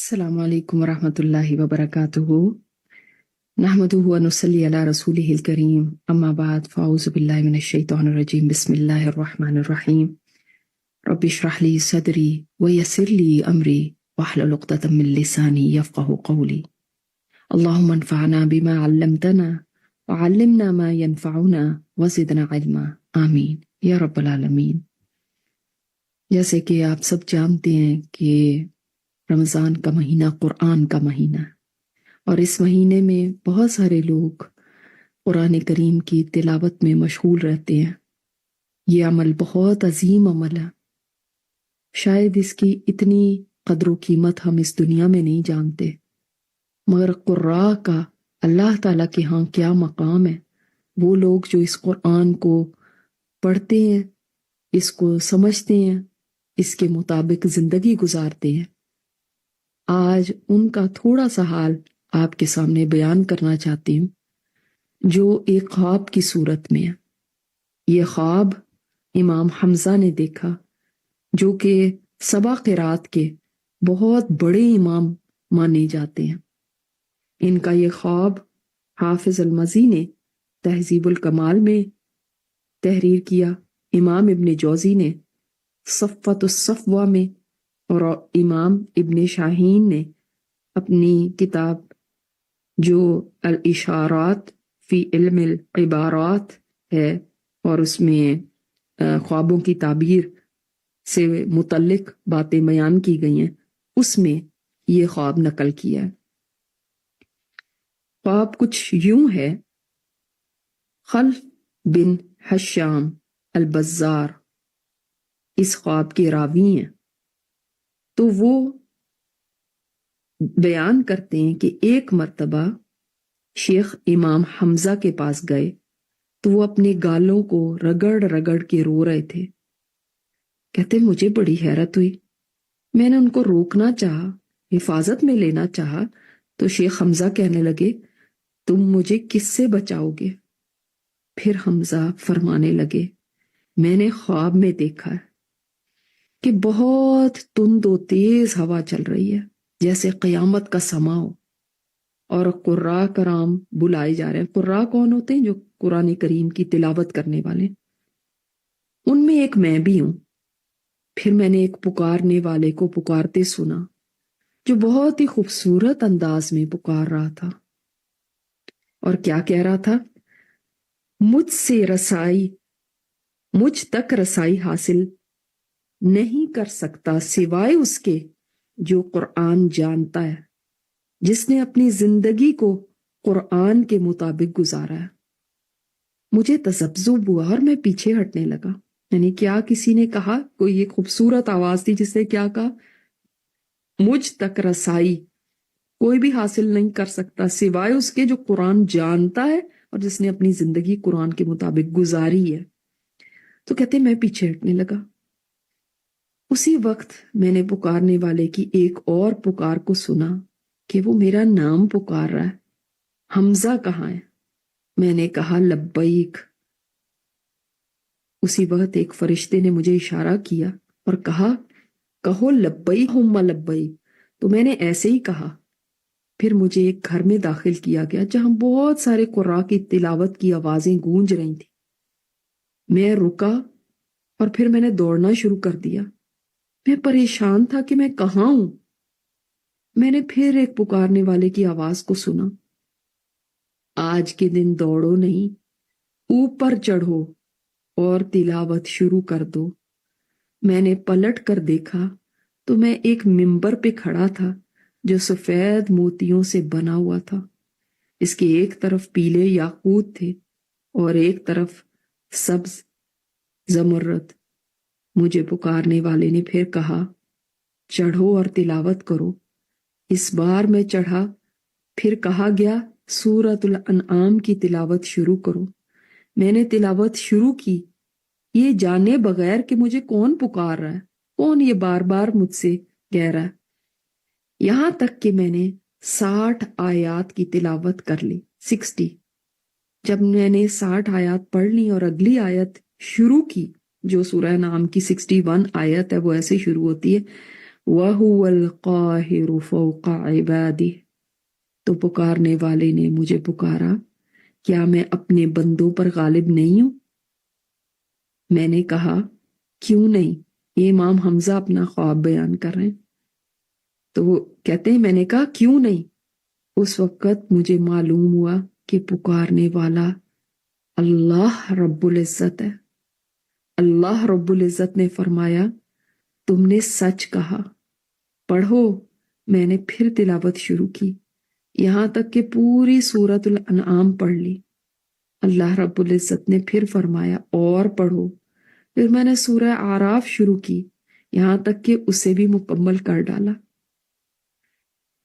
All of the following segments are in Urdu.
السلام علیکم ورحمۃ اللہ وبرکاتہ۔ نحمدہ و نصلی علی رسولہ الکریم، اما بعد فاعوذ باللہ من الشیطان الرجیم، بسم اللہ الرحمن الرحیم۔ رب اشرح لی صدری ویسر لی امری واحلل عقدۃ من لسانی یفقہوا قولی۔ اللہم انفعنا بما علمتنا وعلمنا ما ینفعنا وزدنا علما، آمین یا رب العالمین۔ جیسے کہ آپ سب جانتے ہیں کہ رمضان کا مہینہ قرآن کا مہینہ ہے، اور اس مہینے میں بہت سارے لوگ قرآن کریم کی تلاوت میں مشغول رہتے ہیں۔ یہ عمل بہت عظیم عمل ہے، شاید اس کی اتنی قدر و قیمت ہم اس دنیا میں نہیں جانتے، مگر قراء کا اللہ تعالیٰ کے ہاں کیا مقام ہے۔ وہ لوگ جو اس قرآن کو پڑھتے ہیں، اس کو سمجھتے ہیں، اس کے مطابق زندگی گزارتے ہیں، آج ان کا تھوڑا سا حال آپ کے سامنے بیان کرنا چاہتی ہوں، جو ایک خواب کی صورت میں ہے۔ یہ خواب امام حمزہ نے دیکھا، جو کہ 7 قرات کے بہت بڑے امام مانے جاتے ہیں۔ ان کا یہ خواب حافظ المزی نے تہذیب الکمال میں تحریر کیا، امام ابن جوزی نے صفوۃ الصفوہ میں، اور امام ابن شاہین نے اپنی کتاب جو الاشارات فی علم العبارات ہے، اور اس میں خوابوں کی تعبیر سے متعلق باتیں بیان کی گئی ہیں، اس میں یہ خواب نقل کیا ہے۔ خواب کچھ یوں ہے: خلف بن حشام البزار اس خواب کے راوی ہیں، تو وہ بیان کرتے ہیں کہ ایک مرتبہ شیخ امام حمزہ کے پاس گئے تو وہ اپنے گالوں کو رگڑ رگڑ کے رو رہے تھے۔ کہتے مجھے بڑی حیرت ہوئی، میں نے ان کو روکنا چاہا، حفاظت میں لینا چاہا، تو شیخ حمزہ کہنے لگے تم مجھے کس سے بچاؤ گے؟ پھر حمزہ فرمانے لگے میں نے خواب میں دیکھا ہے کہ بہت تند و تیز ہوا چل رہی ہے، جیسے قیامت کا سما ہو، اور قراء کرام بلائے جا رہے ہیں۔ قراء کون ہوتے ہیں؟ جو قرآن کریم کی تلاوت کرنے والے، ان میں ایک میں بھی ہوں۔ پھر میں نے ایک پکارنے والے کو پکارتے سنا، جو بہت ہی خوبصورت انداز میں پکار رہا تھا، اور کیا کہہ رہا تھا؟ مجھ تک رسائی حاصل نہیں کر سکتا سوائے اس کے جو قرآن جانتا ہے، جس نے اپنی زندگی کو قرآن کے مطابق گزارا ہے۔ مجھے تذبذب ہوا اور میں پیچھے ہٹنے لگا۔ یعنی کیا کسی نے کہا، کوئی ایک خوبصورت آواز تھی جس نے کیا کہا؟ مجھ تک رسائی کوئی بھی حاصل نہیں کر سکتا سوائے اس کے جو قرآن جانتا ہے اور جس نے اپنی زندگی قرآن کے مطابق گزاری ہے۔ تو کہتے میں پیچھے ہٹنے لگا۔ اسی وقت میں نے پکارنے والے کی ایک اور پکار کو سنا کہ وہ میرا نام پکار رہا ہے، حمزہ کہاں ہے؟ میں نے کہا لبیک۔ اسی وقت ایک فرشتے نے مجھے اشارہ کیا اور کہا کہو لبیک ہم لبیک۔ تو میں نے ایسے ہی کہا۔ پھر مجھے ایک گھر میں داخل کیا گیا جہاں بہت سارے قراء کی تلاوت کی آوازیں گونج رہی تھیں۔ میں رکا اور پھر میں نے دوڑنا شروع کر دیا۔ میں پریشان تھا کہ میں کہاں ہوں۔ میں نے پھر ایک پکارنے والے کی آواز کو سنا، آج کے دن دوڑو نہیں، اوپر چڑھو اور تلاوت شروع کر دو۔ میں نے پلٹ کر دیکھا تو میں ایک منبر پہ کھڑا تھا جو سفید موتیوں سے بنا ہوا تھا۔ اس کے ایک طرف پیلے یاقوت تھے اور ایک طرف سبز زمرد۔ مجھے پکارنے والے نے پھر کہا چڑھو اور تلاوت کرو۔ اس بار میں چڑھا، پھر کہا گیا سورۃ الانعام کی تلاوت شروع کرو۔ میں نے تلاوت شروع کی، یہ جانے بغیر کہ مجھے کون پکار رہا ہے، کون یہ بار بار مجھ سے کہہ رہا ہے، یہاں تک کہ میں نے 60 آیات کی تلاوت کر لی، 60۔ جب میں نے 60 آیات پڑھ لی اور اگلی آیت شروع کی، جو سورہ انعام کی 61 آیت ہے، وہ ایسے شروع ہوتی ہے وَهُوَ الْقَاهِرُ فَوْقَ عِبَادِهِ، تو پکارنے والے نے مجھے پکارا، کیا میں اپنے بندوں پر غالب نہیں ہوں؟ میں نے کہا کیوں نہیں؟ یہ امام حمزہ اپنا خواب بیان کر رہے ہیں، تو وہ کہتے ہیں میں نے کہا کیوں نہیں؟ اس وقت مجھے معلوم ہوا کہ پکارنے والا اللہ رب العزت ہے۔ اللہ رب العزت نے فرمایا تم نے سچ کہا، پڑھو۔ میں نے پھر تلاوت شروع کی، یہاں تک کہ پوری سورۃ الانعام پڑھ لی۔ اللہ رب العزت نے پھر فرمایا اور پڑھو۔ پھر میں نے سورہ اعراف شروع کی، یہاں تک کہ اسے بھی مکمل کر ڈالا۔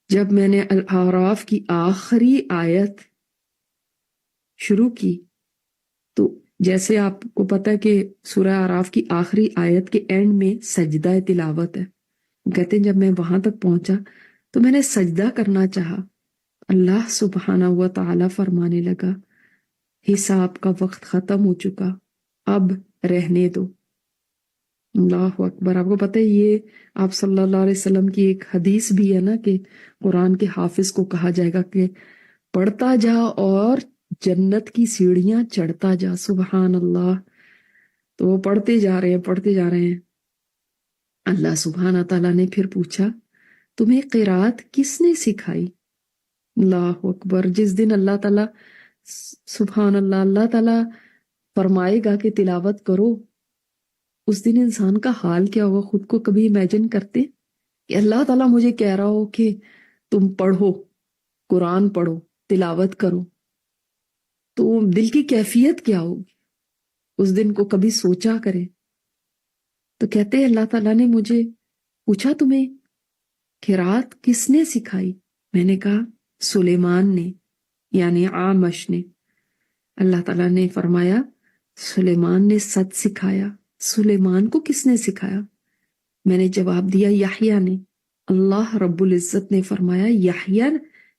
جب میں نے الاعراف کی آخری آیت شروع کی تو جیسے آپ کو پتہ ہے کہ سورہ اعراف کی آخری آیت کے اینڈ میں سجدہ تلاوت ہے، کہتے ہیں جب میں وہاں تک پہنچا تو میں نے سجدہ کرنا چاہا، اللہ سبحانہ و تعالی فرمانے لگا حساب کا وقت ختم ہو چکا، اب رہنے دو۔ اللہ اکبر۔ آپ کو پتہ ہے یہ آپ صلی اللہ علیہ وسلم کی ایک حدیث بھی ہے نا کہ قرآن کے حافظ کو کہا جائے گا کہ پڑھتا جا اور جنت کی سیڑھیاں چڑھتا جا۔ سبحان اللہ۔ تو وہ پڑھتے جا رہے ہیں۔ اللہ سبحانہ تعالیٰ نے پھر پوچھا تمہیں قرات کس نے سکھائی؟ اللہ اکبر۔ جس دن اللہ تعالیٰ سبحان اللہ تعالیٰ فرمائے گا کہ تلاوت کرو، اس دن انسان کا حال کیا ہوگا؟ خود کو کبھی امیجن کرتے کہ اللہ تعالیٰ مجھے کہہ رہا ہو کہ تم پڑھو، قرآن پڑھو، تلاوت کرو، تو دل کی کیفیت کیا ہوگی؟ اس دن کو کبھی سوچا کرے۔ تو کہتے ہیں اللہ تعالیٰ نے مجھے پوچھا تمہیں قرات کس نے سکھائی؟ میں نے کہا سلیمان نے، یعنی عامش نے۔ اللہ تعالیٰ نے فرمایا سلیمان نے سچ سکھایا۔ سلیمان کو کس نے سکھایا؟ میں نے جواب دیا یحییٰ نے۔ اللہ رب العزت نے فرمایا یحییٰ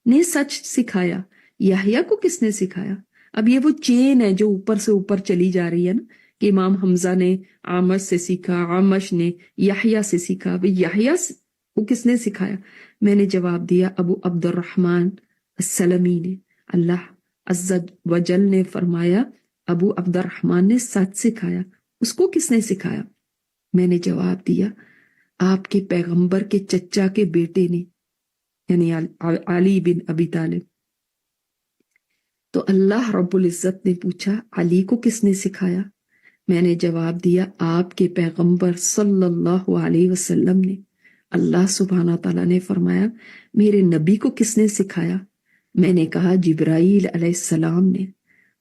نے سچ سکھایا۔ یحییٰ کو کس نے سکھایا؟ اب یہ وہ چین ہے جو اوپر سے اوپر چلی جا رہی ہے نا، کہ امام حمزہ نے عامش سے سیکھا، عامش نے یحییٰ سے سیکھا۔ اب یحییٰ کو کس نے سکھایا؟ میں نے جواب دیا ابو عبد الرحمن السلمی نے۔ اللہ عز و جل نے فرمایا ابو عبد الرحمن نے سچ سکھایا۔ اس کو کس نے سکھایا؟ میں نے جواب دیا آپ کے پیغمبر کے چچا کے بیٹے نے، یعنی علی بن ابی طالب۔ تو اللہ رب العزت نے پوچھا علی کو کس نے سکھایا؟ میں نے جواب دیا آپ کے پیغمبر صلی اللہ علیہ وسلم نے۔ اللہ سبحانہ تعالیٰ نے فرمایا میرے نبی کو کس نے سکھایا؟ میں نے کہا جبرائیل علیہ السلام نے۔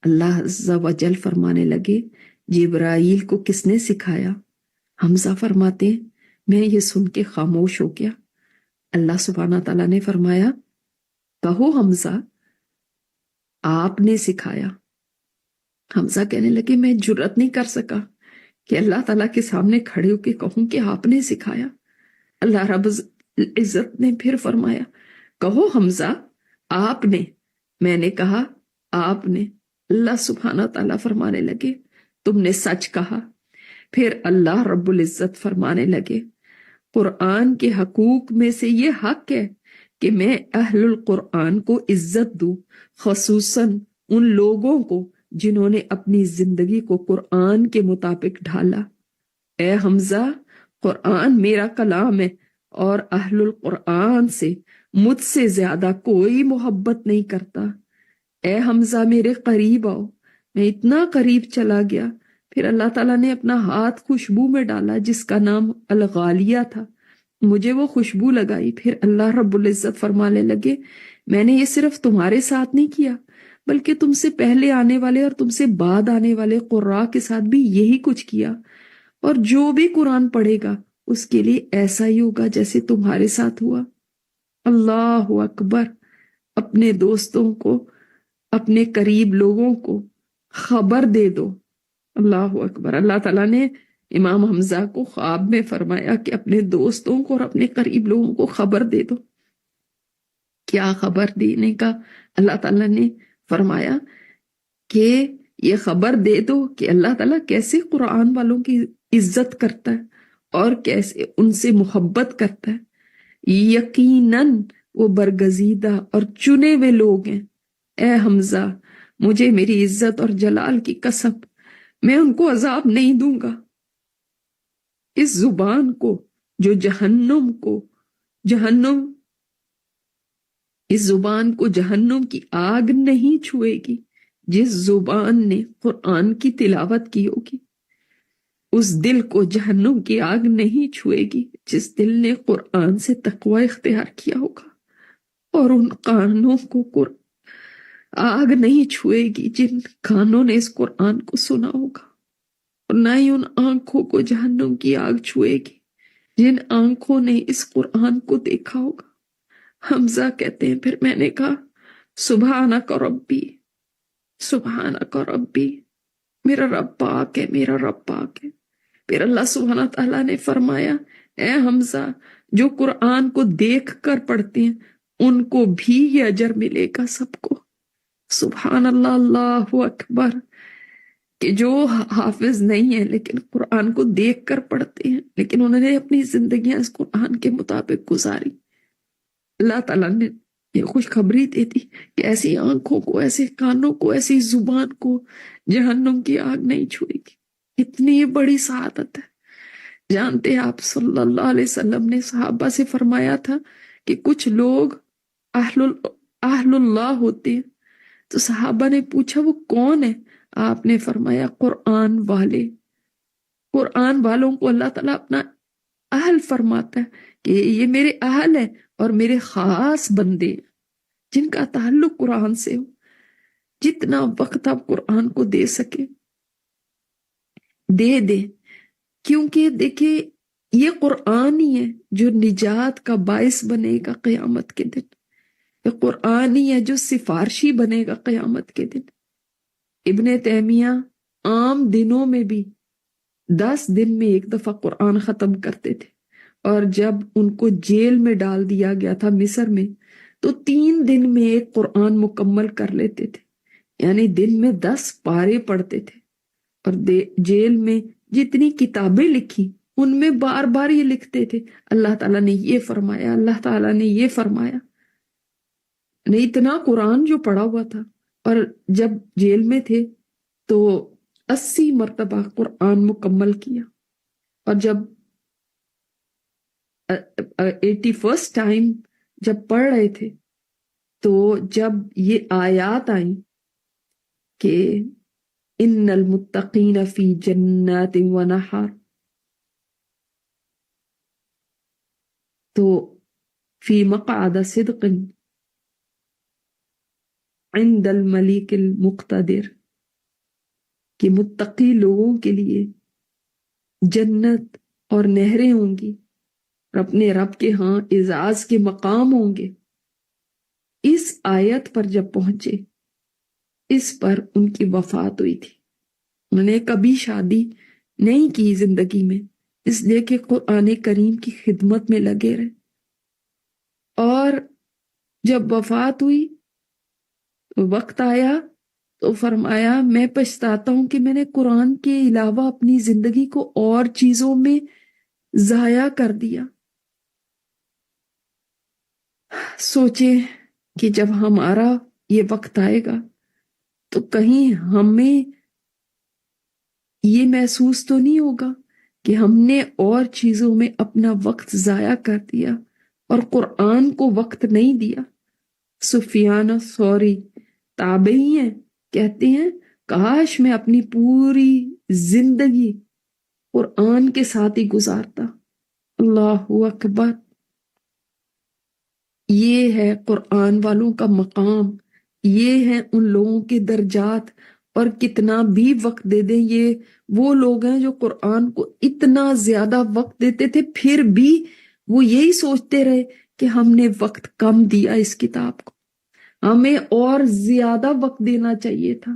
اللہ عز و جل فرمانے لگے جبرائیل کو کس نے سکھایا؟ حمزہ فرماتے ہیں میں یہ سن کے خاموش ہو گیا۔ اللہ سبحانہ تعالیٰ نے فرمایا کہو حمزہ آپ نے سکھایا۔ حمزہ کہنے لگے میں جرأت نہیں کر سکا کہ اللہ تعالیٰ کے سامنے کھڑے ہو کے کہوں کہ آپ نے سکھایا۔ اللہ رب العزت نے پھر فرمایا کہو حمزہ آپ نے۔ میں نے کہا آپ نے۔ اللہ سبحانہ تعالیٰ فرمانے لگے تم نے سچ کہا۔ پھر اللہ رب العزت فرمانے لگے قرآن کے حقوق میں سے یہ حق ہے کہ میں اہل القرآن کو عزت دوں، خصوصاً ان لوگوں کو جنہوں نے اپنی زندگی کو قرآن کے مطابق ڈھالا۔ اے حمزہ قرآن میرا کلام ہے اور اہل القرآن سے مجھ سے زیادہ کوئی محبت نہیں کرتا۔ اے حمزہ میرے قریب آؤ۔ میں اتنا قریب چلا گیا، پھر اللہ تعالیٰ نے اپنا ہاتھ خوشبو میں ڈالا جس کا نام الغالیہ تھا، مجھے وہ خوشبو لگائی۔ پھر اللہ رب العزت فرمانے لگے میں نے یہ صرف تمہارے ساتھ نہیں کیا بلکہ تم سے پہلے آنے والے اور تم سے بعد آنے والے قراء کے ساتھ بھی یہی کچھ کیا، اور جو بھی قرآن پڑھے گا اس کے لیے ایسا ہی ہوگا جیسے تمہارے ساتھ ہوا۔ اللہ اکبر۔ اپنے دوستوں کو، اپنے قریب لوگوں کو خبر دے دو۔ اللہ اکبر۔ اللہ تعالیٰ نے امام حمزہ کو خواب میں فرمایا کہ اپنے دوستوں کو اور اپنے قریب لوگوں کو خبر دے دو۔ کیا خبر دینے کا؟ اللہ تعالیٰ نے فرمایا کہ یہ خبر دے دو کہ اللہ تعالیٰ کیسے قرآن والوں کی عزت کرتا ہے اور کیسے ان سے محبت کرتا ہے، یقیناً وہ برگزیدہ اور چنے ہوئے لوگ ہیں۔ اے حمزہ، مجھے میری عزت اور جلال کی قسم، میں ان کو عذاب نہیں دوں گا۔ اس زبان کو جو اس زبان کو جہنم کی آگ نہیں چھوئے گی، جس زبان نے قرآن کی تلاوت کی ہوگی۔ اس دل کو جہنم کی آگ نہیں چھوئے گی جس دل نے قرآن سے تقوی اختیار کیا ہوگا، اور ان کانوں کو آگ نہیں چھوئے گی جن کانوں نے اس قرآن کو سنا ہوگا، اور نہ ہی ان آنکھوں کو جہنم کی آگ چھوئے گی جن آنکھوں نے اس قرآن کو دیکھا ہوگا۔ حمزہ کہتے ہیں پھر میں نے کہا سبحانک ربی، سبحانک ربی، میرا رب پاک ہے، میرا رب پاک ہے۔ پھر اللہ سبحانہ تعالیٰ نے فرمایا اے حمزہ، جو قرآن کو دیکھ کر پڑھتے ہیں ان کو بھی یہ اجر ملے گا، سب کو۔ سبحان اللہ، اللہ اکبر، کہ جو حافظ نہیں ہیں لیکن قرآن کو دیکھ کر پڑھتے ہیں، لیکن انہوں نے اپنی زندگیاں اس قرآن کے مطابق گزاری، اللہ تعالیٰ نے یہ خوشخبری دے دی کہ ایسی آنکھوں کو، ایسے کانوں کو، ایسی زبان کو جہنم کی آگ نہیں چھوئے گی۔ اتنی بڑی سعادت ہے۔ جانتے ہیں آپ صلی اللہ علیہ وسلم نے صحابہ سے فرمایا تھا کہ کچھ لوگ اہل اللہ ہوتے ہیں، تو صحابہ نے پوچھا وہ کون ہے؟ آپ نے فرمایا قرآن والے۔ قرآن والوں کو اللہ تعالیٰ اپنا اہل فرماتا ہے کہ یہ میرے اہل ہیں اور میرے خاص بندے ہیں جن کا تعلق قرآن سے ہو۔ جتنا وقت آپ قرآن کو دے سکے دے دیں، کیونکہ دیکھیں یہ قرآن ہی ہے جو نجات کا باعث بنے گا قیامت کے دن۔ یہ قرآن ہی ہے جو سفارشی بنے گا قیامت کے دن۔ ابن تیمیہ عام دنوں میں بھی 10 دن میں ایک دفعہ قرآن ختم کرتے تھے، اور جب ان کو جیل میں ڈال دیا گیا تھا مصر میں، تو 3 دن میں ایک قرآن مکمل کر لیتے تھے، یعنی دن میں 10 پارے پڑھتے تھے۔ اور جیل میں جتنی کتابیں لکھی ان میں بار بار یہ لکھتے تھے اللہ تعالیٰ نے یہ فرمایا، اللہ تعالیٰ نے یہ فرمایا۔ نہیں اتنا قرآن جو پڑھا ہوا تھا، اور جب جیل میں تھے تو 80 مرتبہ قرآن مکمل کیا، اور جب 81st ٹائم جب پڑھ رہے تھے تو جب یہ آیات آئیں کہ ان المتقین فی جنات و نہر، تو فی مقعد صدق عند الملک المقتدر، کہ متقی لوگوں کے لیے جنت اور نہریں ہوں گی، اپنے رب کے ہاں اعزاز کے مقام ہوں گے۔ اس آیت پر جب پہنچے، اس پر ان کی وفات ہوئی تھی۔ انہوں نے کبھی شادی نہیں کی زندگی میں، اس لیے کہ قرآن کریم کی خدمت میں لگے رہے۔ اور جب وفات ہوئی، وقت آیا تو فرمایا میں پچھتاتا ہوں کہ میں نے قرآن کے علاوہ اپنی زندگی کو اور چیزوں میں ضائع کر دیا۔ سوچیں کہ جب ہمارا یہ وقت آئے گا تو کہیں ہمیں یہ محسوس تو نہیں ہوگا کہ ہم نے اور چیزوں میں اپنا وقت ضائع کر دیا اور قرآن کو وقت نہیں دیا۔ سفیان ثوری تابعی ہیں، کہتے ہیں کاش میں اپنی پوری زندگی قرآن کے ساتھ ہی گزارتا۔ اللہ اکبر، یہ ہے قرآن والوں کا مقام، یہ ہیں ان لوگوں کے درجات۔ اور کتنا بھی وقت دے دیں، یہ وہ لوگ ہیں جو قرآن کو اتنا زیادہ وقت دیتے تھے، پھر بھی وہ یہی سوچتے رہے کہ ہم نے وقت کم دیا اس کتاب کو، ہمیں اور زیادہ وقت دینا چاہیے تھا۔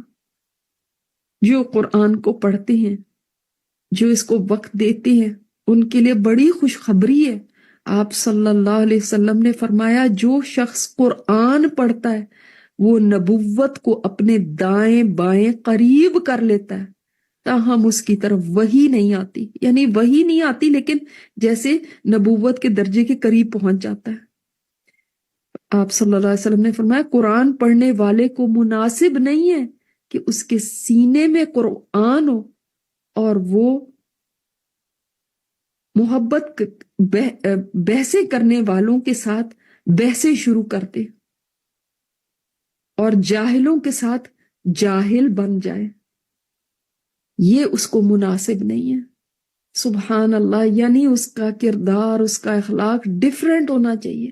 جو قرآن کو پڑھتے ہیں، جو اس کو وقت دیتے ہیں، ان کے لیے بڑی خوشخبری ہے۔ آپ صلی اللہ علیہ وسلم نے فرمایا جو شخص قرآن پڑھتا ہے وہ نبوت کو اپنے دائیں بائیں قریب کر لیتا ہے، تاہم اس کی طرف وہی نہیں آتی، یعنی وہی نہیں آتی لیکن جیسے نبوت کے درجے کے قریب پہنچ جاتا ہے۔ آپ صلی اللہ علیہ وسلم نے فرمایا قرآن پڑھنے والے کو مناسب نہیں ہے کہ اس کے سینے میں قرآن ہو اور وہ محبت بحثیں کرنے والوں کے ساتھ بحثیں شروع کر دے اور جاہلوں کے ساتھ جاہل بن جائے، یہ اس کو مناسب نہیں ہے۔ سبحان اللہ، یعنی اس کا کردار، اس کا اخلاق ڈیفرنٹ ہونا چاہیے۔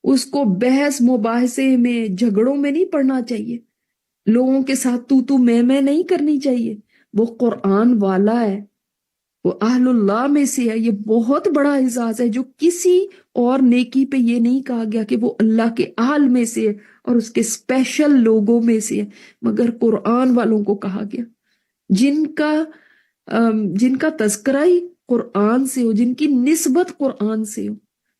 اس کو بحث مباحثے میں، جھگڑوں میں نہیں پڑنا چاہیے، لوگوں کے ساتھ تو میں نہیں کرنی چاہیے۔ وہ قرآن والا ہے، وہ اہل اللہ میں سے ہے۔ یہ بہت بڑا اعزاز ہے جو کسی اور نیکی پہ یہ نہیں کہا گیا کہ وہ اللہ کے اہل میں سے ہے اور اس کے اسپیشل لوگوں میں سے ہے، مگر قرآن والوں کو کہا گیا جن کا تذکرہ ہی قرآن سے ہو، جن کی نسبت قرآن سے ہو،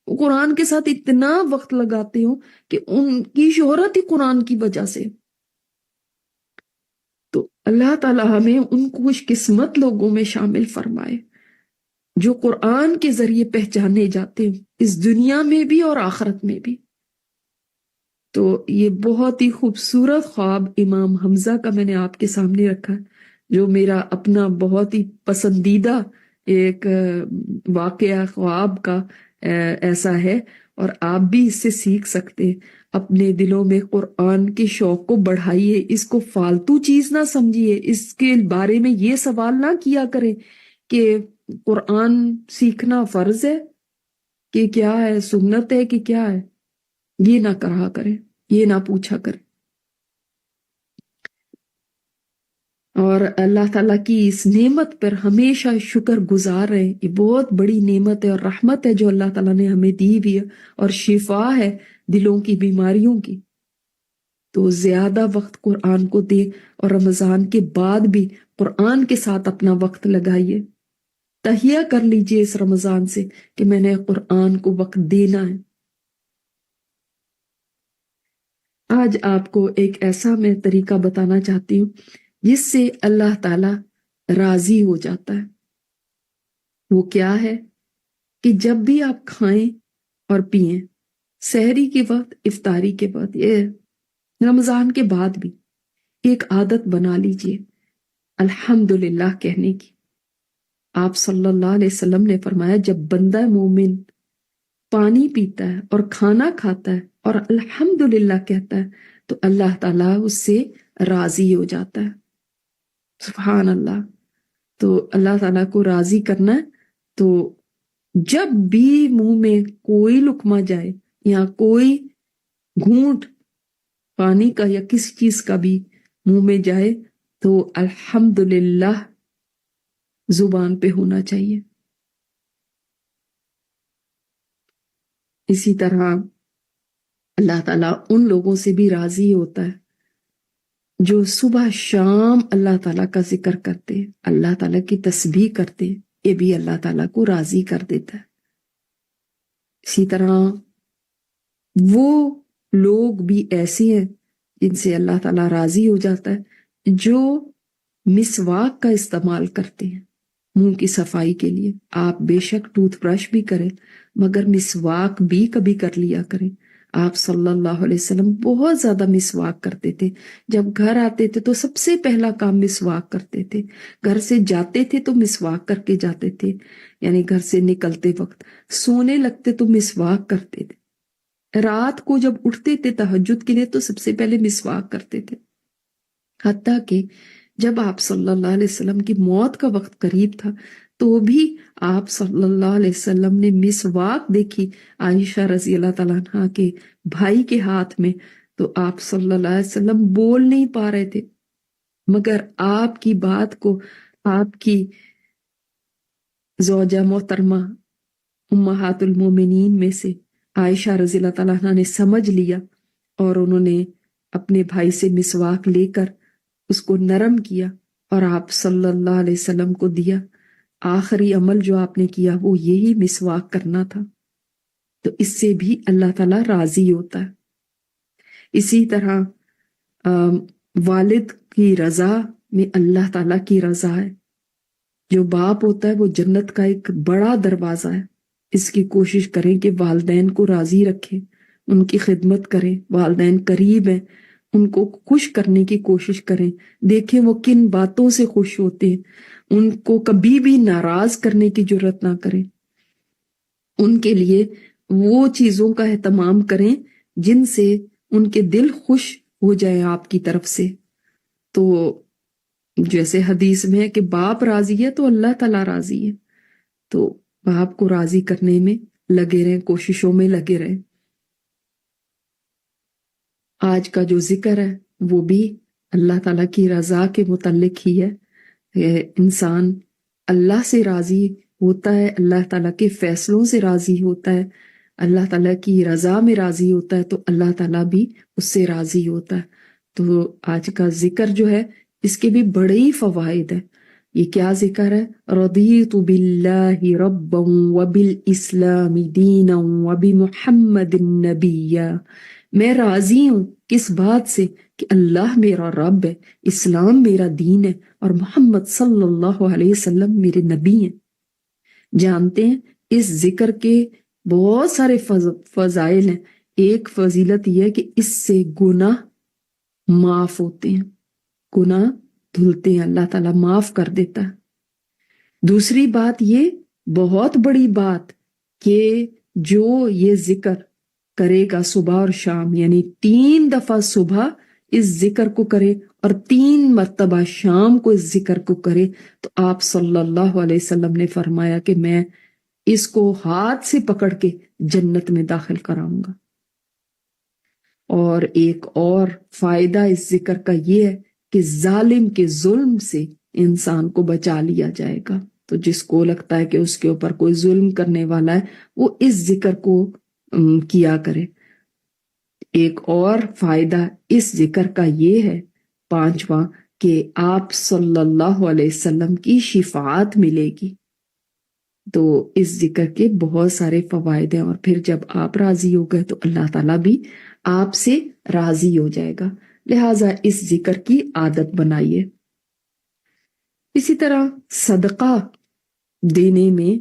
وہ قرآن کے ساتھ اتنا وقت لگاتے ہو کہ ان کی شہرت ہی قرآن کی وجہ سے۔ تو اللہ تعالیٰ ہمیں ان خوش قسمت لوگوں میں شامل فرمائے جو قرآن کے ذریعے پہچانے جاتے ہیں، اس دنیا میں بھی اور آخرت میں بھی۔ تو یہ بہت ہی خوبصورت خواب امام حمزہ کا میں نے آپ کے سامنے رکھا، جو میرا اپنا بہت ہی پسندیدہ ایک واقعہ خواب کا ایسا ہے، اور آپ بھی اس سے سیکھ سکتے۔ اپنے دلوں میں قرآن کے شوق کو بڑھائیے، اس کو فالتو چیز نہ سمجھیے، اس کے بارے میں یہ سوال نہ کیا کریں کہ قرآن سیکھنا فرض ہے کہ کیا ہے، سنت ہے کہ کیا ہے، یہ نہ کہا کریں، یہ نہ پوچھا کریں۔ اور اللہ تعالیٰ کی اس نعمت پر ہمیشہ شکر گزار رہے۔ یہ بہت بڑی نعمت ہے اور رحمت ہے جو اللہ تعالیٰ نے ہمیں دی بھی ہے، اور شفا ہے دلوں کی بیماریوں کی۔ تو زیادہ وقت قرآن کو دے، اور رمضان کے بعد بھی قرآن کے ساتھ اپنا وقت لگائیے۔ تہیہ کر لیجئے اس رمضان سے کہ میں نے قرآن کو وقت دینا ہے۔ آج آپ کو ایک ایسا میں طریقہ بتانا چاہتی ہوں جس سے اللہ تعالیٰ راضی ہو جاتا ہے۔ وہ کیا ہے کہ جب بھی آپ کھائیں اور پئیں، سحری کے وقت، افطاری کے وقت، یہ رمضان کے بعد بھی ایک عادت بنا لیجئے الحمدللہ کہنے کی۔ آپ صلی اللہ علیہ وسلم نے فرمایا جب بندہ مومن پانی پیتا ہے اور کھانا کھاتا ہے اور الحمدللہ کہتا ہے تو اللہ تعالیٰ اس سے راضی ہو جاتا ہے۔ سبحان اللہ۔ تو اللہ تعالیٰ کو راضی کرنا ہے تو جب بھی منہ میں کوئی لقمہ جائے یا کوئی گھونٹ پانی کا یا کسی چیز کا بھی منہ میں جائے تو الحمدللہ زبان پہ ہونا چاہیے۔ اسی طرح اللہ تعالیٰ ان لوگوں سے بھی راضی ہوتا ہے جو صبح شام اللہ تعالیٰ کا ذکر کرتے، اللہ تعالیٰ کی تسبیح کرتے، یہ بھی اللہ تعالیٰ کو راضی کر دیتا ہے۔ اسی طرح وہ لوگ بھی ایسے ہیں جن سے اللہ تعالیٰ راضی ہو جاتا ہے جو مسواک کا استعمال کرتے ہیں منہ کی صفائی کے لیے۔ آپ بے شک ٹوتھ برش بھی کریں مگر مسواک بھی کبھی کر لیا کریں۔ آپ صلی اللہ علیہ وسلم بہت زیادہ مسواک کرتے تھے۔ جب گھر آتے تھے تو سب سے پہلا کام مسواک کرتے تھے، گھر سے جاتے تھے تو مسواک کر کے جاتے تھے، یعنی گھر سے نکلتے وقت، سونے لگتے تو مسواک کرتے تھے، رات کو جب اٹھتے تھے تہجد کے لیے تو سب سے پہلے مسواک کرتے تھے۔ حتیٰ کہ جب آپ صلی اللہ علیہ وسلم کی موت کا وقت قریب تھا تو بھی آپ صلی اللہ علیہ وسلم نے مسواک دیکھی عائشہ رضی اللہ تعالیٰ عنہا کے بھائی کے ہاتھ میں، تو آپ صلی اللہ علیہ وسلم بول نہیں پا رہے تھے، مگر آپ کی بات کو آپ کی زوجہ محترمہ امہات المومنین میں سے عائشہ رضی اللہ تعالیٰ عنہا نے سمجھ لیا، اور انہوں نے اپنے بھائی سے مسواک لے کر اس کو نرم کیا اور آپ صلی اللہ علیہ وسلم کو دیا۔ آخری عمل جو آپ نے کیا وہ یہی مسواک کرنا تھا۔ تو اس سے بھی اللہ تعالیٰ راضی ہوتا ہے۔ اسی طرح والد کی رضا میں اللہ تعالیٰ کی رضا ہے۔ جو باپ ہوتا ہے وہ جنت کا ایک بڑا دروازہ ہے. اس کی کوشش کریں کہ والدین کو راضی رکھیں، ان کی خدمت کریں. والدین قریب ہیں، ان کو خوش کرنے کی کوشش کریں. دیکھیں وہ کن باتوں سے خوش ہوتے ہیں. ان کو کبھی بھی ناراض کرنے کی جرات نہ کریں. ان کے لیے وہ چیزوں کا اہتمام کریں جن سے ان کے دل خوش ہو جائے آپ کی طرف سے. تو جیسے حدیث میں ہے کہ باپ راضی ہے تو اللہ تعالیٰ راضی ہے. تو باپ کو راضی کرنے میں لگے رہیں، کوششوں میں لگے رہیں. آج کا جو ذکر ہے وہ بھی اللہ تعالیٰ کی رضا کے متعلق ہی ہے. انسان اللہ سے راضی ہوتا ہے، اللہ تعالیٰ کے فیصلوں سے راضی ہوتا ہے، اللہ تعالیٰ کی رضا میں راضی ہوتا ہے تو اللہ تعالیٰ بھی اس سے راضی ہوتا ہے. تو آج کا ذکر جو ہے اس کے بھی بڑے ہی فوائد ہیں. یہ کیا ذکر ہے؟ رضیت باللہ ربا وبالاسلام دینا وبمحمد نبیا. میں راضی ہوں کس بات سے؟ کہ اللہ میرا رب ہے، اسلام میرا دین ہے، اور محمد صلی اللہ علیہ وسلم میرے نبی ہیں. جانتے ہیں اس ذکر کے بہت سارے فضائل ہیں. ایک فضیلت یہ ہے کہ اس سے گناہ معاف ہوتے ہیں، گناہ دھلتے ہیں، اللہ تعالیٰ معاف کر دیتا ہے. دوسری بات یہ بہت بڑی بات کہ جو یہ ذکر کرے گا صبح اور شام، یعنی 3 دفعہ صبح اس ذکر کو کرے اور 3 مرتبہ شام کو اس ذکر کو کرے، تو آپ صلی اللہ علیہ وسلم نے فرمایا کہ میں اس کو ہاتھ سے پکڑ کے جنت میں داخل کراؤں گا. اور ایک اور فائدہ اس ذکر کا یہ ہے کہ ظالم کے ظلم سے انسان کو بچا لیا جائے گا. تو جس کو لگتا ہے کہ اس کے اوپر کوئی ظلم کرنے والا ہے وہ اس ذکر کو کیا کرے. ایک اور فائدہ اس ذکر کا یہ ہے 5واں کہ آپ صلی اللہ علیہ وسلم کی شفاعت ملے گی. تو اس ذکر کے بہت سارے فوائد ہیں، اور پھر جب آپ راضی ہو گئے تو اللہ تعالیٰ بھی آپ سے راضی ہو جائے گا. لہٰذا اس ذکر کی عادت بنائیے. اسی طرح صدقہ دینے میں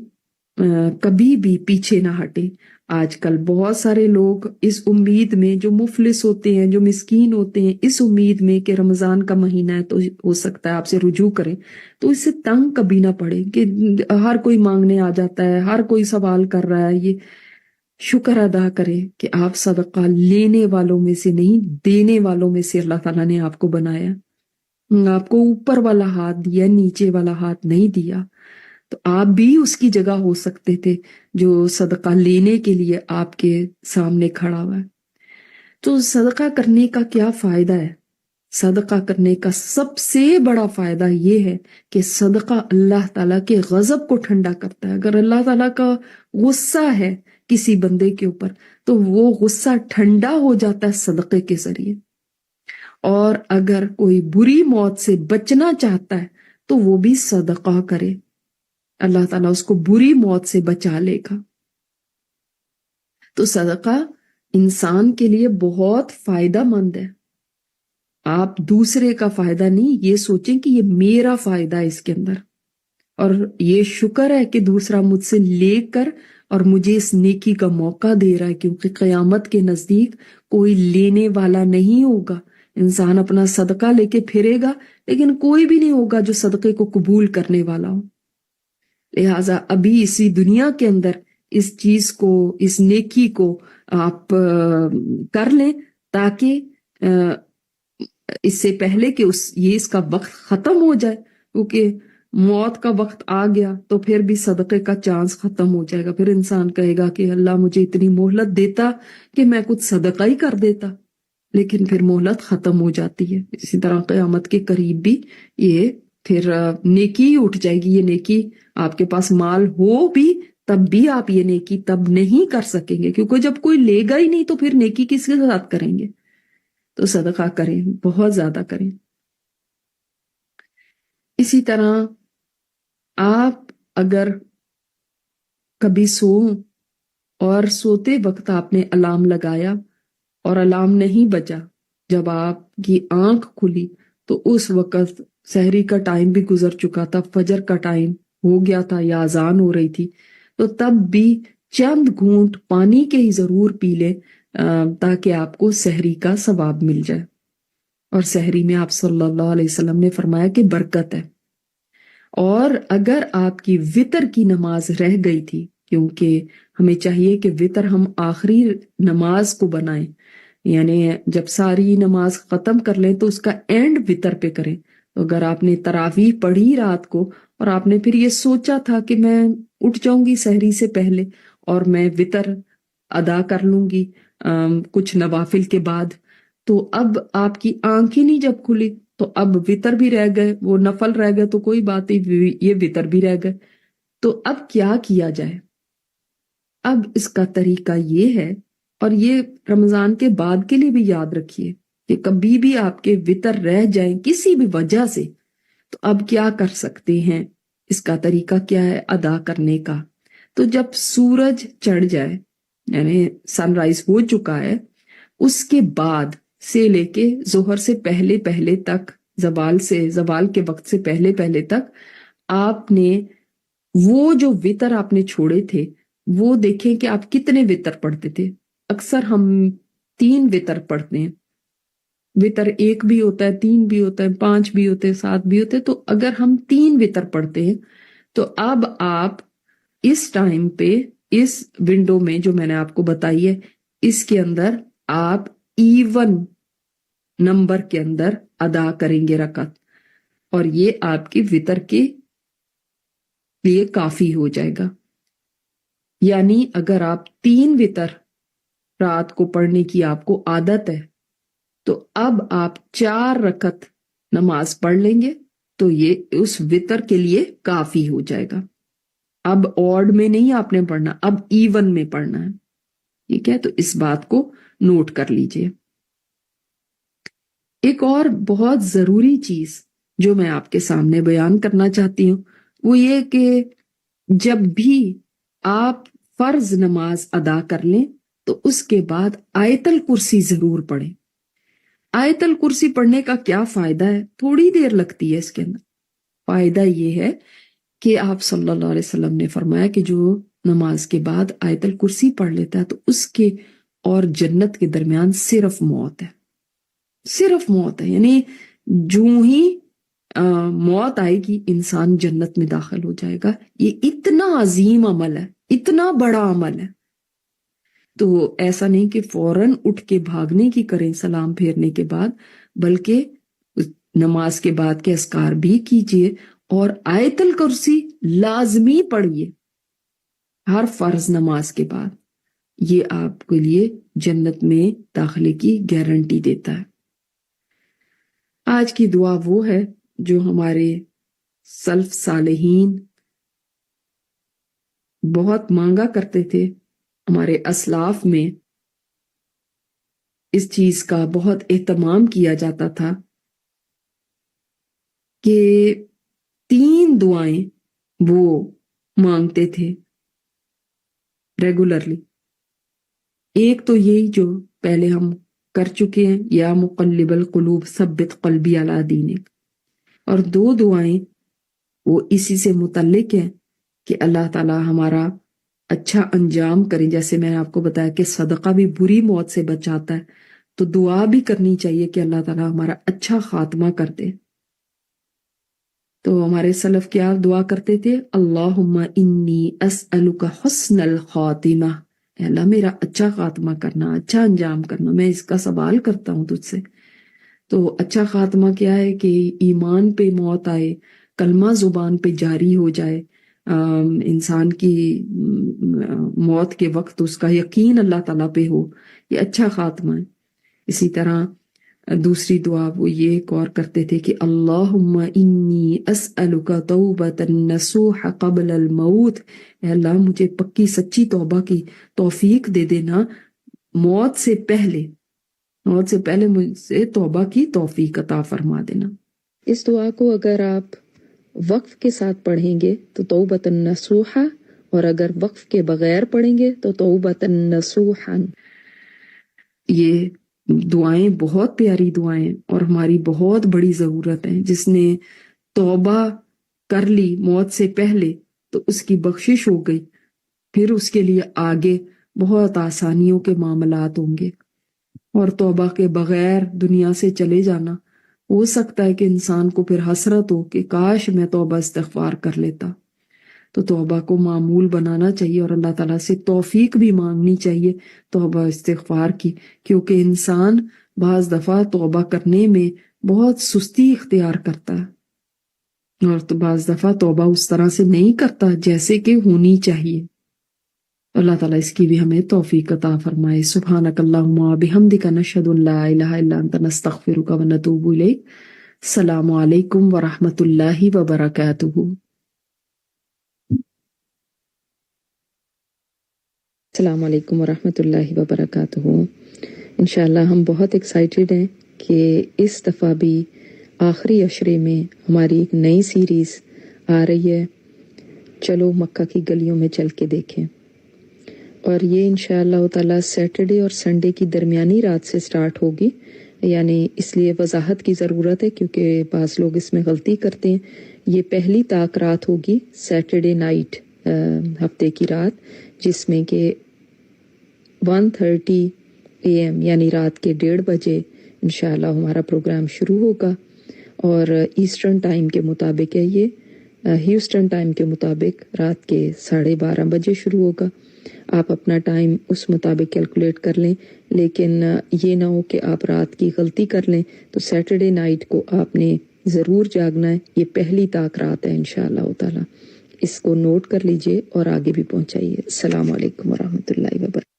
کبھی بھی پیچھے نہ ہٹے. آج کل بہت سارے لوگ اس امید میں، جو مفلس ہوتے ہیں، جو مسکین ہوتے ہیں، اس امید میں کہ رمضان کا مہینہ ہے تو ہو سکتا ہے آپ سے رجوع کریں، تو اس سے تنگ کبھی نہ پڑے کہ ہر کوئی مانگنے آ جاتا ہے، ہر کوئی سوال کر رہا ہے. یہ شکر ادا کرے کہ آپ صدقہ لینے والوں میں سے نہیں، دینے والوں میں سے اللہ تعالیٰ نے آپ کو بنایا. آپ کو اوپر والا ہاتھ دیا، نیچے والا ہاتھ نہیں دیا. تو آپ بھی اس کی جگہ ہو سکتے تھے جو صدقہ لینے کے لیے آپ کے سامنے کھڑا ہوا ہے. تو صدقہ کرنے کا کیا فائدہ ہے؟ صدقہ کرنے کا سب سے بڑا فائدہ یہ ہے کہ صدقہ اللہ تعالیٰ کے غضب کو ٹھنڈا کرتا ہے. اگر اللہ تعالیٰ کا غصہ ہے کسی بندے کے اوپر تو وہ غصہ ٹھنڈا ہو جاتا ہے صدقے کے ذریعے. اور اگر کوئی بری موت سے بچنا چاہتا ہے تو وہ بھی صدقہ کرے، اللہ تعالیٰ اس کو بری موت سے بچا لے گا. تو صدقہ انسان کے لیے بہت فائدہ مند ہے. آپ دوسرے کا فائدہ نہیں یہ سوچیں کہ یہ میرا فائدہ ہے اس کے اندر، اور یہ شکر ہے کہ دوسرا مجھ سے لے کر اور مجھے اس نیکی کا موقع دے رہا ہے، کیونکہ قیامت کے نزدیک کوئی لینے والا نہیں ہوگا. انسان اپنا صدقہ لے کے پھرے گا لیکن کوئی بھی نہیں ہوگا جو صدقے کو قبول کرنے والا ہو. لہٰذا ابھی اسی دنیا کے اندر اس چیز کو، اس نیکی کو آپ کر لیں تاکہ اس سے پہلے کہ اس کا وقت ختم ہو جائے، کیونکہ موت کا وقت آ گیا تو پھر بھی صدقے کا چانس ختم ہو جائے گا. پھر انسان کہے گا کہ اللہ مجھے اتنی مہلت دیتا کہ میں کچھ صدقہ ہی کر دیتا، لیکن پھر مہلت ختم ہو جاتی ہے. اسی طرح قیامت کے قریب بھی یہ پھر نیکی اٹھ جائے گی. یہ نیکی آپ کے پاس مال ہو بھی تب بھی آپ یہ نیکی تب نہیں کر سکیں گے، کیونکہ جب کوئی لے گا ہی نہیں تو پھر نیکی کس کے ساتھ کریں گے. تو صدقہ کریں، بہت زیادہ کریں. اسی طرح آپ اگر کبھی سوؤں اور سوتے وقت آپ نے الارم لگایا اور الارم نہیں بجا، جب آپ کی آنکھ کھلی تو اس وقت سحری کا ٹائم بھی گزر چکا تھا، فجر کا ٹائم ہو گیا تھا یا اذان ہو رہی تھی، تو تب بھی چند گھونٹ پانی کے ہی ضرور پی لیں تاکہ آپ کو سحری کا ثواب مل جائے۔ اور سحری میں آپ صلی اللہ علیہ وسلم نے فرمایا کہ برکت ہے۔ اور اگر آپ کی وطر کی نماز رہ گئی تھی، کیونکہ ہمیں چاہیے کہ وطر ہم آخری نماز کو بنائیں، یعنی جب ساری نماز ختم کر لیں تو اس کا اینڈ وطر پہ کریں۔ تو اگر آپ نے تراویح پڑھی رات کو اور آپ نے پھر یہ سوچا تھا کہ میں اٹھ جاؤں گی سحری سے پہلے اور میں وطر ادا کر لوں گی کچھ نوافل کے بعد، تو اب آپ کی آنکھ ہی نہیں جب کھلی تو اب وطر بھی رہ گئے، وہ نفل رہ گئے تو کوئی بات نہیں، یہ وطر بھی رہ گئے، تو اب کیا کیا جائے؟ اب اس کا طریقہ یہ ہے، اور یہ رمضان کے بعد کے لیے بھی یاد رکھیے کہ کبھی بھی آپ کے وطر رہ جائیں کسی بھی وجہ سے، تو اب کیا کر سکتے ہیں؟ اس کا طریقہ کیا ہے ادا کرنے کا؟ تو جب سورج چڑھ جائے، یعنی سن رائز ہو چکا ہے، اس کے بعد سے لے کے ظہر سے پہلے پہلے تک، زوال کے وقت سے پہلے پہلے تک آپ نے وہ جو وطر آپ نے چھوڑے تھے وہ دیکھیں کہ آپ کتنے وطر پڑھتے تھے۔ اکثر ہم 3 وطر پڑھتے ہیں، وطر 1 بھی ہوتا ہے، 3 بھی ہوتا ہے، 5 بھی ہوتے ہیں، 7 بھی ہوتے ہیں، تو اگر ہم 3 وطر پڑھتے ہیں تو اب آپ اس ٹائم پہ، اس ونڈو میں جو میں نے آپ کو بتائی ہے، اس کے اندر آپ ایون نمبر کے اندر ادا کریں گے رکعت، اور یہ آپ کی وطر کے لیے کافی ہو جائے گا۔ یعنی اگر آپ 3 وطر رات کو پڑھنے کی آپ کو عادت ہے تو اب آپ 4 رکعت نماز پڑھ لیں گے تو یہ اس وطر کے لیے کافی ہو جائے گا۔ اب آڈ میں نہیں آپ نے پڑھنا، اب ایون میں پڑھنا ہے، ٹھیک ہے؟ تو اس بات کو نوٹ کر لیجئے۔ ایک اور بہت ضروری چیز جو میں آپ کے سامنے بیان کرنا چاہتی ہوں وہ یہ کہ جب بھی آپ فرض نماز ادا کر لیں تو اس کے بعد آیت الکرسی ضرور پڑھیں۔ آیت الکرسی پڑھنے کا کیا فائدہ ہے؟ تھوڑی دیر لگتی ہے اس کے اندر۔ فائدہ یہ ہے کہ آپ صلی اللہ علیہ وسلم نے فرمایا کہ جو نماز کے بعد آیت الکرسی پڑھ لیتا ہے تو اس کے اور جنت کے درمیان صرف موت ہے، صرف موت ہے، یعنی جو ہی موت آئے گی انسان جنت میں داخل ہو جائے گا۔ یہ اتنا عظیم عمل ہے، اتنا بڑا عمل ہے، تو ایسا نہیں کہ فوراً اٹھ کے بھاگنے کی کریں سلام پھیرنے کے بعد، بلکہ نماز کے بعد کے اذکار بھی کیجئے اور آیت الکرسی لازمی پڑھیے ہر فرض نماز کے بعد۔ یہ آپ کے لیے جنت میں داخلے کی گارنٹی دیتا ہے۔ آج کی دعا وہ ہے جو ہمارے سلف صالحین بہت مانگا کرتے تھے، ہمارے اسلاف میں اس چیز کا بہت اہتمام کیا جاتا تھا کہ 3 دعائیں وہ مانگتے تھے ریگولرلی۔ ایک تو یہی جو پہلے ہم کر چکے ہیں، یا مقلب القلوب ثبت قلبی علی دینک، اور 2 دعائیں وہ اسی سے متعلق ہیں کہ اللہ تعالی ہمارا اچھا انجام کریں۔ جیسے میں نے آپ کو بتایا کہ صدقہ بھی بری موت سے بچاتا ہے، تو دعا بھی کرنی چاہیے کہ اللہ تعالی ہمارا اچھا خاتمہ کر دے۔ تو ہمارے سلف کیا دعا کرتے تھے؟ اللہم انی اسألک حسن الخاتمہ، اے اللہ میرا اچھا خاتمہ کرنا، اچھا انجام کرنا، میں اس کا سوال کرتا ہوں تجھ سے۔ تو اچھا خاتمہ کیا ہے؟ کہ ایمان پہ موت آئے، کلمہ زبان پہ جاری ہو جائے، انسان کی موت کے وقت اس کا یقین اللہ تعالیٰ پہ ہو، یہ اچھا خاتمہ ہے۔ اسی طرح دوسری دعا وہ یہ ایک اور کرتے تھے کہ اللہم انی اسألک توبۃ نصوح قبل الموت، اے اللہ مجھے پکی سچی توبہ کی توفیق دے دینا موت سے پہلے مجھ سے توبہ کی توفیق عطا فرما دینا۔ اس دعا کو اگر آپ وقف کے ساتھ پڑھیں گے تو توبۃ نصوحا، اور اگر وقف کے بغیر پڑھیں گے تو توبۃ نصوحا۔ یہ دعائیں بہت پیاری دعائیں اور ہماری بہت بڑی ضرورت ہے. جس نے توبہ کر لی موت سے پہلے تو اس کی بخشش ہو گئی، پھر اس کے لیے آگے بہت آسانیوں کے معاملات ہوں گے. اور توبہ کے بغیر دنیا سے چلے جانا، ہو سکتا ہے کہ انسان کو پھر حسرت ہو کہ کاش میں توبہ استغفار کر لیتا. تو توبہ کو معمول بنانا چاہیے اور اللہ تعالیٰ سے توفیق بھی مانگنی چاہیے توبہ استغفار کی، کیونکہ انسان بعض دفعہ توبہ کرنے میں بہت سستی اختیار کرتا ہے اور تو بعض دفعہ توبہ اس طرح سے نہیں کرتا جیسے کہ ہونی چاہیے. اللہ تعالیٰ اس کی بھی ہمیں توفیق عطا فرمائے. سبحانک اللہم و بحمدک نشہد ان لا الہ الا انت نستغفرک و نتوب الیک. السلام علیکم ورحمۃ اللہ وبرکاتہ. السلام علیکم ورحمۃ اللہ وبرکاتہ. انشاءاللہ ہم بہت ایکسائٹیڈ ہیں کہ اس دفعہ بھی آخری عشرے میں ہماری ایک نئی سیریز آ رہی ہے، چلو مکہ کی گلیوں میں چل کے دیکھیں. اور یہ انشاءاللہ تعالی سیٹرڈے اور سنڈے کی درمیانی رات سے سٹارٹ ہوگی. یعنی اس لیے وضاحت کی ضرورت ہے کیونکہ بعض لوگ اس میں غلطی کرتے ہیں. یہ پہلی طاق رات ہوگی، سیٹرڈے نائٹ، ہفتے کی رات، جس میں کہ 1:30 AM یعنی رات کے 1:30 بجے انشاءاللہ ہمارا پروگرام شروع ہوگا. اور ایسٹرن ٹائم کے مطابق ہے، یہ ہیوسٹن ٹائم کے مطابق رات کے 12:30 بجے شروع ہوگا. آپ اپنا ٹائم اس مطابق کیلکولیٹ کر لیں، لیکن یہ نہ ہو کہ آپ رات کی غلطی کر لیں. تو سیٹرڈے نائٹ کو آپ نے ضرور جاگنا ہے. یہ پہلی طاق رات ہے انشاءاللہ تعالی. اس کو نوٹ کر لیجئے اور آگے بھی پہنچائیے. السلام علیکم ورحمۃ اللہ وبرکاتہ.